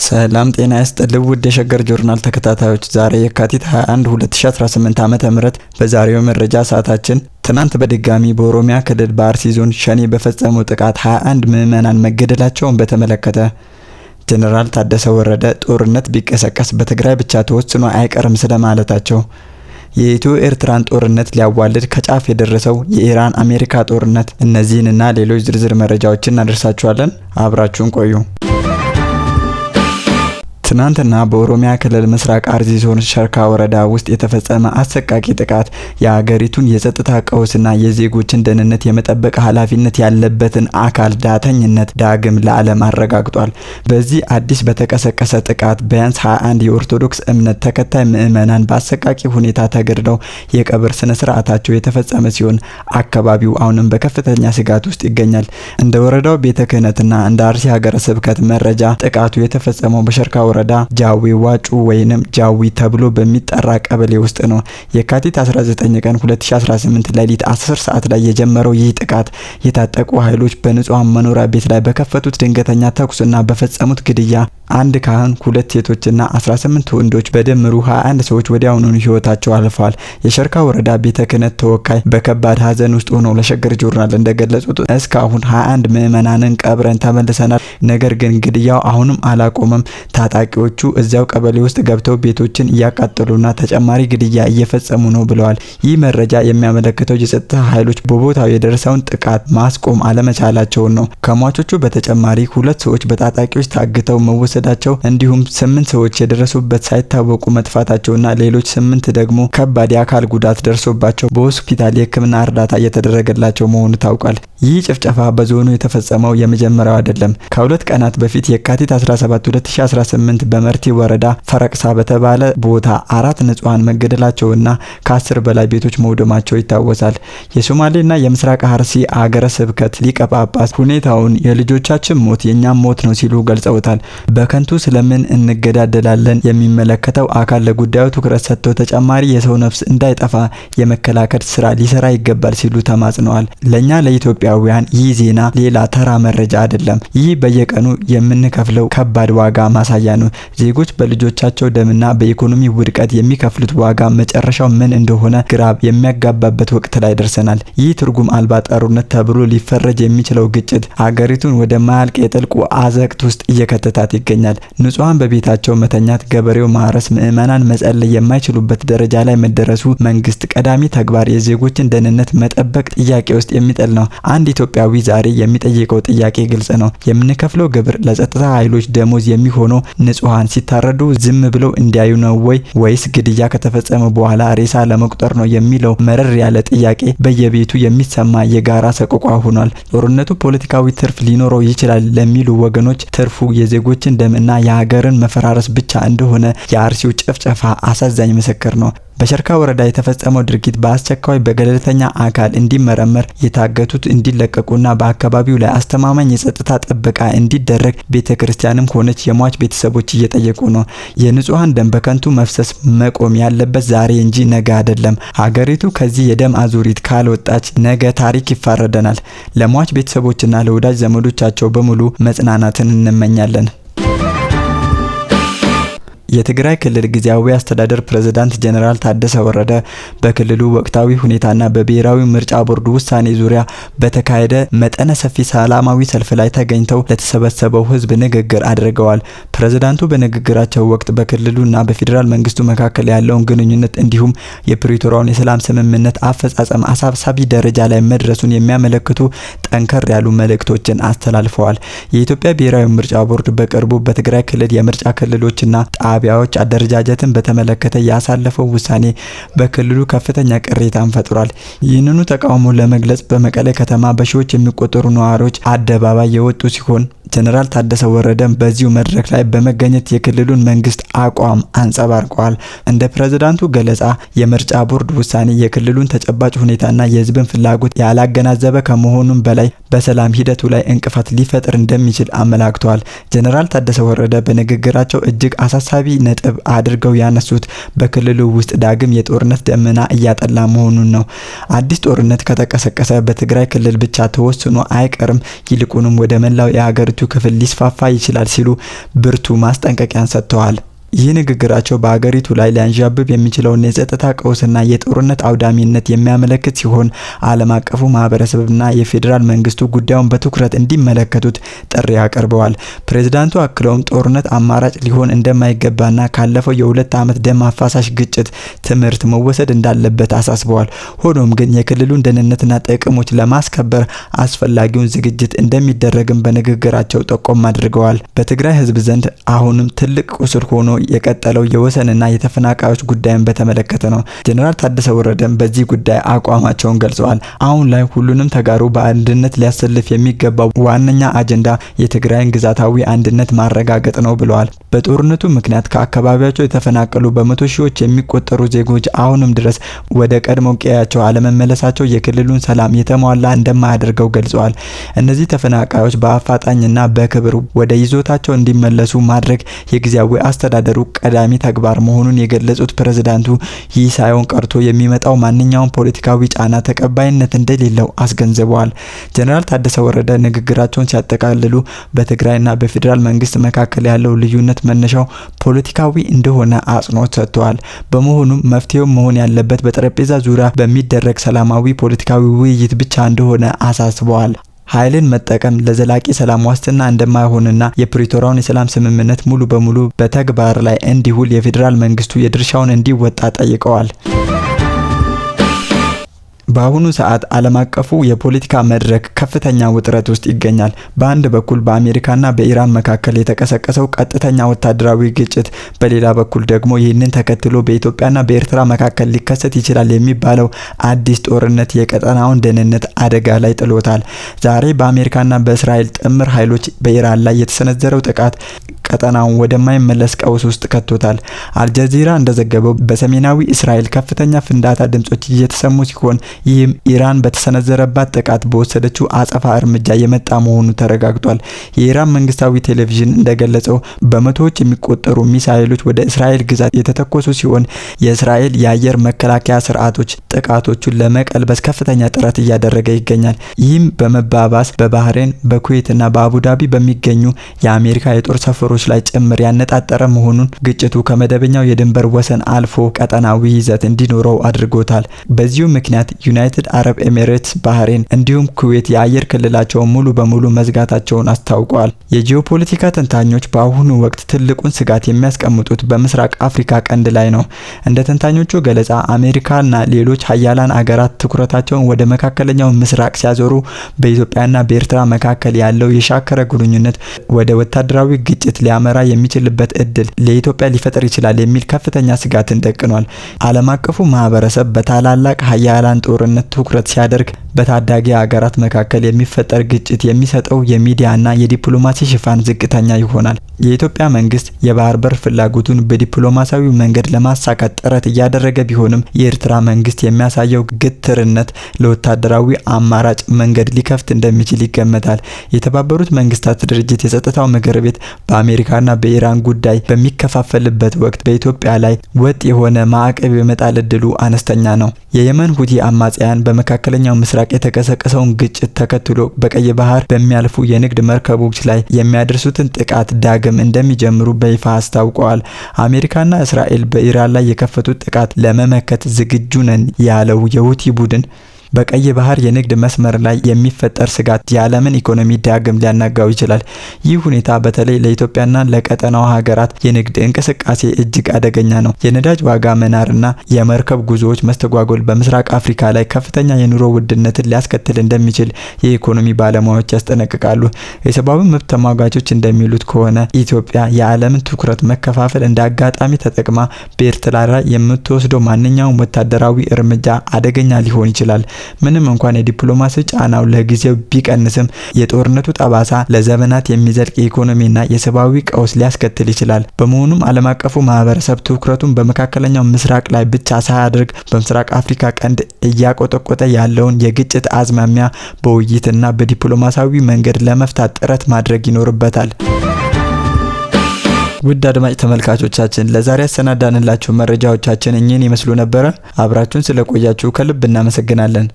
ሰላም ጤና ይስጥልኝ ውድ የሸገር ጆርናል ተከታታዮች፣ ዛሬ የካቲት 21 2018 ዓ.ም በዛሬው መረጃ ሰዓታችን ትናንት በድጋሚ በኦሮሚያ ክልል በአርሲ ዞን ሸኔ በፈጸመው ጥቃት 21 ምዕመናን መገደላቸውን በተመለከተ ጀነራል ታደሰ ወረደ ጦርነት ቢቀሰቀስ በትግራይ ብቻ ተወስኖ አይቀርም ስለማለታቸው፣ የኢትዮ ኤርትራን ጦርነት ሊያዋልድ ከጫፍ የደረሰው የኢራን አሜሪካ ጦርነት፣ እነዚህንና ሌሎች ዝርዝር መረጃዎችን እናደርሳችኋለን። አብራችሁን ቆዩ። ትናንትና በኦሮሚያ ክልል ምስራቅ አርሲ ዞን ሸርካ ወረዳ ውስጥ የተፈጸመ አሰቃቂ ጥቃት የሀገሪቱን የጸጥታ ቀውስና የዜጎችን ደህንነት የመጠበቅ ኃላፊነት ያለበትን አካል ዳተኝነት ዳግም ለዓለም አረጋግጧል። በዚህ አዲስ በተቀሰቀሰ ጥቃት ቢያንስ 21 የኦርቶዶክስ እምነት ተከታይ ምዕመናን በአሰቃቂ ሁኔታ ተገድለው የቀብር ስነ ስርዓታቸው የተፈጸመ ሲሆን አካባቢው አሁንም በከፍተኛ ስጋት ውስጥ ይገኛል። እንደ ወረዳው ቤተ ክህነትና እንደ አርሲ ሀገረ ስብከት መረጃ ጥቃቱ የተፈጸመው በሸርካ ወረዳ ጃዊ ዋጩ ወይንም ጃዊ ተብሎ በሚጠራ ቀበሌ ውስጥ ነው። የካቲት 19 ቀን 2018 ሌሊት 10 ሰዓት ላይ የጀመረው ይህ ጥቃት የታጠቁ ኃይሎች በንጹሃን መኖሪያ ቤት ላይ በከፈቱት ድንገተኛ ተኩስና በፈጸሙት ግድያ አንድ ካህን፣ 2 ሴቶችና 18 ወንዶች በድምሩ 21 ሰዎች ወዲያውኑ ህይወታቸው አልፈዋል። የሸርካ ወረዳ ቤተ ክህነት ተወካይ በከባድ ሀዘን ውስጥ ሆነው ለሸገር ጆርናል እንደገለጹት እስካሁን 21 ምዕመናንን ቀብረን ተመልሰናል። ነገር ግን ግድያው አሁንም አላቆመም። ታጣቂዎቹ እዚያው ቀበሌ ውስጥ ገብተው ቤቶችን እያቃጠሉና ተጨማሪ ግድያ እየፈጸሙ ነው ብለዋል። ይህ መረጃ የሚያመለክተው የጸጥታ ኃይሎች በቦታው የደረሰውን ጥቃት ማስቆም አለመቻላቸውን ነው። ከሟቾቹ በተጨማሪ 2 ሰዎች በታጣቂዎች ታግተው መወሰዳቸው እንዲሁም 8 ሰዎች የደረሱበት ሳይታወቁ መጥፋታቸውና ሌሎች 8 ደግሞ ከባድ የአካል ጉዳት ደርሶባቸው በሆስፒታል የሕክምና እርዳታ እየተደረገላቸው መሆኑ ታውቋል። ይህ ጭፍጨፋ በዞኑ የተፈጸመው የመጀመሪያው አይደለም። ከ2 ቀናት በፊት የካቲት 17 2018 በመርቲ ወረዳ ፈረቅሳ በተባለ ቦታ 4 ንጹሃን መገደላቸውና ከ10 በላይ ቤቶች መውደማቸው ይታወሳል። የሶማሌና የምስራቅ አርሲ ሀገረ ስብከት ሊቀ ጳጳስ ሁኔታውን የልጆቻችን ሞት የኛም ሞት ነው ሲሉ ገልጸውታል። በከንቱ ስለምን እንገዳደላለን? የሚመለከተው አካል ለጉዳዩ ትኩረት ሰጥቶ ተጨማሪ የሰው ነፍስ እንዳይጠፋ የመከላከል ስራ ሊሰራ ይገባል ሲሉ ተማጽነዋል። ለኛ ለኢትዮጵያውያን ይህ ዜና ሌላ ተራ መረጃ አይደለም። ይህ በየቀኑ የምንከፍለው ከባድ ዋጋ ማሳያ ነው። ዜጎች በልጆቻቸው ደምና በኢኮኖሚ ውድቀት የሚከፍሉት ዋጋ መጨረሻው ምን እንደሆነ ግራ የሚያጋባበት ወቅት ላይ ደርሰናል። ይህ ትርጉም አልባ ጦርነት ተብሎ ሊፈረጅ የሚችለው ግጭት ሀገሪቱን ወደ ማያልቅ የጥልቁ አዘቅት ውስጥ እየከተታት ይገኛል። ንጹሃን በቤታቸው መተኛት፣ ገበሬው ማረስ፣ ምዕመናን መጸለይ የማይችሉበት ደረጃ ላይ መደረሱ መንግስት ቀዳሚ ተግባር የዜጎችን ደህንነት መጠበቅ ጥያቄ ውስጥ የሚጥል ነው። አንድ ኢትዮጵያዊ ዛሬ የሚጠይቀው ጥያቄ ግልጽ ነው። የምንከፍለው ግብር ለጸጥታ ኃይሎች ደሞዝ የሚሆነው ንጹሃን ሲታረዱ ዝም ብለው እንዲያዩ ነው ወይስ ግድያ ከተፈጸመ በኋላ ሬሳ ለመቁጠር ነው የሚለው መረር ያለ ጥያቄ በየቤቱ የሚሰማ የጋራ ሰቆቃ ሆኗል። ጦርነቱ ፖለቲካዊ ትርፍ ሊኖረው ይችላል ለሚሉ ወገኖች ትርፉ የዜጎችን ደምና የሀገርን መፈራረስ ብቻ እንደሆነ የአርሲው ጭፍጨፋ አሳዛኝ ምስክር ነው። በሸርካ ወረዳ የተፈጸመው ድርጊት በአስቸኳይ በገለልተኛ አካል እንዲመረመር፣ የታገቱት እንዲለቀቁና በአካባቢው ላይ አስተማማኝ የጸጥታ ጥበቃ እንዲደረግ ቤተክርስቲያንም ሆነች የሟች ቤተሰቦች እየጠየቁ ነው። የንጹሃን ደም በከንቱ መፍሰስ መቆም ያለበት ዛሬ እንጂ ነገ አይደለም። ሀገሪቱ ከዚህ የደም አዙሪት ካልወጣች ነገ ታሪክ ይፋረደናል። ለሟች ቤተሰቦችና ለወዳጅ ዘመዶቻቸው በሙሉ መጽናናትን እንመኛለን። የትግራይ ክልል ጊዜያዊ አስተዳደር ፕሬዝዳንት ጀነራል ታደሰ ወረደ በክልሉ ወቅታዊ ሁኔታና በብሔራዊ ምርጫ ቦርድ ውሳኔ ዙሪያ በተካሄደ መጠነ ሰፊ ሰላማዊ ሰልፍ ላይ ተገኝተው ለተሰበሰበው ሕዝብ ንግግር አድርገዋል። ፕሬዝዳንቱ በንግግራቸው ወቅት በክልሉና በፌዴራል መንግስቱ መካከል ያለውን ግንኙነት እንዲሁም የፕሪቶሪያውን የሰላም ስምምነት አፈጻጸም አሳሳቢ ደረጃ ላይ መድረሱን የሚያመለክቱ ጠንከር ያሉ መልእክቶችን አስተላልፈዋል። የኢትዮጵያ ብሔራዊ ምርጫ ቦርድ በቅርቡ በትግራይ ክልል የምርጫ ክልሎችና ጣቢያዎች አደረጃጀትን በተመለከተ ያሳለፈው ውሳኔ በክልሉ ከፍተኛ ቅሬታን ፈጥሯል። ይህንኑ ተቃውሞ ለመግለጽ በመቀሌ ከተማ በሺዎች የሚቆጠሩ ነዋሪዎች አደባባይ የወጡ ሲሆን ጀነራል ታደሰ ወረደም በዚሁ መድረክ ላይ በመገኘት የክልሉን መንግስት አቋም አንጸባርቀዋል። እንደ ፕሬዝዳንቱ ገለጻ የምርጫ ቦርድ ውሳኔ የክልሉን ተጨባጭ ሁኔታና የህዝብን ፍላጎት ያላገናዘበ ከመሆኑም በላይ በሰላም ሂደቱ ላይ እንቅፋት ሊፈጥር እንደሚችል አመላክተዋል። ጀነራል ታደሰ ወረደ በንግግራቸው እጅግ አሳሳቢ ነጥብ አድርገው ያነሱት በክልሉ ውስጥ ዳግም የጦርነት ደመና እያጠላ መሆኑን ነው። አዲስ ጦርነት ከተቀሰቀሰ በትግራይ ክልል ብቻ ተወስኖ አይቀርም፣ ይልቁንም ወደ መላው የሀገሪቱ ክፍል ሊስፋፋ ይችላል ሲሉ ብርቱ ማስጠንቀቂያን ሰጥተዋል። ይህ ንግግራቸው በአገሪቱ ላይ ሊያንዣብብ የሚችለውን የጸጥታ ቀውስና የጦርነት አውዳሚነት የሚያመለክት ሲሆን ዓለም አቀፉ ማህበረሰብና የፌዴራል መንግስቱ ጉዳዩን በትኩረት እንዲመለከቱት ጥሪ አቅርበዋል። ፕሬዝዳንቱ አክለውም ጦርነት አማራጭ ሊሆን እንደማይገባና ካለፈው የ2 ዓመት ደም አፋሳሽ ግጭት ትምህርት መወሰድ እንዳለበት አሳስበዋል። ሆኖም ግን የክልሉን ደህንነትና ጥቅሞች ለማስከበር አስፈላጊውን ዝግጅት እንደሚደረግም በንግግራቸው ጠቆም አድርገዋል። በትግራይ ህዝብ ዘንድ አሁንም ትልቅ ቁስል ሆኖ የቀጠለው የወሰንና የተፈናቃዮች ጉዳይን በተመለከተ ነው። ጀነራል ታደሰ ወረደም በዚህ ጉዳይ አቋማቸውን ገልጸዋል። አሁን ላይ ሁሉንም ተጋሩ በአንድነት ሊያሰልፍ የሚገባው ዋነኛ አጀንዳ የትግራይን ግዛታዊ አንድነት ማረጋገጥ ነው ብለዋል። በጦርነቱ ምክንያት ከአካባቢያቸው የተፈናቀሉ በመቶ ሺዎች የሚቆጠሩ ዜጎች አሁንም ድረስ ወደ ቀድሞ ቀያቸው አለመመለሳቸው የክልሉን ሰላም የተሟላ እንደማያደርገው ገልጸዋል። እነዚህ ተፈናቃዮች በአፋጣኝና በክብር ወደ ይዞታቸው እንዲመለሱ ማድረግ የጊዜያዊ አስተዳደሩ ቀዳሚ ተግባር መሆኑን የገለጹት ፕሬዝዳንቱ ይህ ሳይሆን ቀርቶ የሚመጣው ማንኛውም ፖለቲካዊ ጫና ተቀባይነት እንደሌለው አስገንዝበዋል። ጀነራል ታደሰ ወረደ ንግግራቸውን ሲያጠቃልሉ በትግራይና በፌዴራል መንግስት መካከል ያለው ልዩነት መነሻው ፖለቲካዊ እንደሆነ አጽንኦት ሰጥተዋል። በመሆኑም መፍትሄው መሆን ያለበት በጠረጴዛ ዙሪያ በሚደረግ ሰላማዊ ፖለቲካዊ ውይይት ብቻ እንደሆነ አሳስበዋል። ኃይልን መጠቀም ለዘላቂ ሰላም ዋስትና እንደማይሆንና የፕሪቶሪያውን የሰላም ስምምነት ሙሉ በሙሉ በተግባር ላይ እንዲውል የፌዴራል መንግስቱ የድርሻውን እንዲወጣ ጠይቀዋል። በአሁኑ ሰዓት ዓለም አቀፉ የፖለቲካ መድረክ ከፍተኛ ውጥረት ውስጥ ይገኛል። በአንድ በኩል በአሜሪካና በኢራን መካከል የተቀሰቀሰው ቀጥተኛ ወታደራዊ ግጭት፣ በሌላ በኩል ደግሞ ይህንን ተከትሎ በኢትዮጵያና በኤርትራ መካከል ሊከሰት ይችላል የሚባለው አዲስ ጦርነት የቀጠናውን ደህንነት አደጋ ላይ ጥሎታል። ዛሬ በአሜሪካና በእስራኤል ጥምር ኃይሎች በኢራን ላይ የተሰነዘረው ጥቃት ቀጠናውን ወደማይመለስ ቀውስ ውስጥ ከቶታል። አልጀዚራ እንደዘገበው በሰሜናዊ እስራኤል ከፍተኛ ፍንዳታ ድምጾች እየተሰሙ ሲሆን ይህም ኢራን በተሰነዘረባት ጥቃት በወሰደችው አጸፋ እርምጃ የመጣ መሆኑ ተረጋግጧል። የኢራን መንግስታዊ ቴሌቪዥን እንደገለጸው በመቶዎች የሚቆጠሩ ሚሳኤሎች ወደ እስራኤል ግዛት የተተኮሱ ሲሆን የእስራኤል የአየር መከላከያ ስርዓቶች ጥቃቶቹን ለመቀልበስ ከፍተኛ ጥረት እያደረገ ይገኛል። ይህም በመባባስ በባህሬን፣ በኩዌትና በአቡዳቢ በሚገኙ የአሜሪካ የጦር ሰፈሮች ላይ ጭምር ያነጣጠረ መሆኑን ግጭቱ ከመደበኛው የድንበር ወሰን አልፎ ቀጠናዊ ይዘት እንዲኖረው አድርጎታል። በዚሁ ምክንያት ዩናይትድ አረብ ኤሚሬትስ፣ ባህሬን እንዲሁም ኩዌት የአየር ክልላቸውን ሙሉ በሙሉ መዝጋታቸውን አስታውቀዋል። የጂኦፖለቲካ ተንታኞች በአሁኑ ወቅት ትልቁን ስጋት የሚያስቀምጡት በምስራቅ አፍሪካ ቀንድ ላይ ነው። እንደ ተንታኞቹ ገለጻ አሜሪካና ሌሎች ሀያላን አገራት ትኩረታቸውን ወደ መካከለኛው ምስራቅ ሲያዞሩ በኢትዮጵያና በኤርትራ መካከል ያለው የሻከረ ግንኙነት ወደ ወታደራዊ ግጭት ሊያመራ የሚችልበት እድል ለኢትዮጵያ ሊፈጠር ይችላል የሚል ከፍተኛ ስጋትን ደቅኗል። ዓለም አቀፉ ማህበረሰብ በታላላቅ ሀያላን ጦርነት ትኩረት ሲያደርግ በታዳጊ ሀገራት መካከል የሚፈጠር ግጭት የሚሰጠው የሚዲያና የዲፕሎማሲ ሽፋን ዝቅተኛ ይሆናል። የኢትዮጵያ መንግስት የባህር በር ፍላጎቱን በዲፕሎማሲያዊ መንገድ ለማሳካት ጥረት እያደረገ ቢሆንም የኤርትራ መንግስት የሚያሳየው ግትርነት ለወታደራዊ አማራጭ መንገድ ሊከፍት እንደሚችል ይገመታል። የተባበሩት መንግስታት ድርጅት የጸጥታው ምክር ቤት በአሜሪካና በኢራን ጉዳይ በሚከፋፈልበት ወቅት በኢትዮጵያ ላይ ወጥ የሆነ ማዕቀብ የመጣል እድሉ አነስተኛ ነው። የየመን ሁቲ አማጽያን በመካከለኛው ምስራቅ የተቀሰቀሰውን ግጭት ተከትሎ በቀይ ባህር በሚያልፉ የንግድ መርከቦች ላይ የሚያደርሱትን ጥቃት ዳግም እንደሚጀምሩ በይፋ አስታውቀዋል። አሜሪካና እስራኤል በኢራን ላይ የከፈቱት ጥቃት ለመመከት ዝግጁ ነን ያለው የሁቲ ቡድን በቀይ ባህር የንግድ መስመር ላይ የሚፈጠር ስጋት የዓለምን ኢኮኖሚ ዳግም ሊያናጋው ይችላል። ይህ ሁኔታ በተለይ ለኢትዮጵያና ለቀጠናው ሀገራት የንግድ እንቅስቃሴ እጅግ አደገኛ ነው። የነዳጅ ዋጋ መናርና የመርከብ ጉዞዎች መስተጓጎል በምስራቅ አፍሪካ ላይ ከፍተኛ የኑሮ ውድነትን ሊያስከትል እንደሚችል የኢኮኖሚ ባለሙያዎች ያስጠነቅቃሉ። የሰብአዊ መብት ተሟጋቾች እንደሚሉት ከሆነ ኢትዮጵያ የዓለምን ትኩረት መከፋፈል እንደ አጋጣሚ ተጠቅማ በኤርትራ ላይ የምትወስደው ማንኛውም ወታደራዊ እርምጃ አደገኛ ሊሆን ይችላል። ምንም እንኳን የዲፕሎማሲ ጫናው ለጊዜው ቢቀንስም የጦርነቱ ጠባሳ ለዘመናት የሚዘልቅ የኢኮኖሚና የሰብአዊ ቀውስ ሊያስከትል ይችላል። በመሆኑም ዓለም አቀፉ ማህበረሰብ ትኩረቱን በመካከለኛው ምስራቅ ላይ ብቻ ሳያደርግ በምስራቅ አፍሪካ ቀንድ እያቆጠቆጠ ያለውን የግጭት አዝማሚያ በውይይትና በዲፕሎማሲያዊ መንገድ ለመፍታት ጥረት ማድረግ ይኖርበታል። ውድ አድማጭ ተመልካቾቻችን ለዛሬ ያሰናዳንላችሁ መረጃዎቻችን እኚህን ይመስሉ ነበር። አብራችሁን ስለቆያችሁ ከልብ እናመሰግናለን።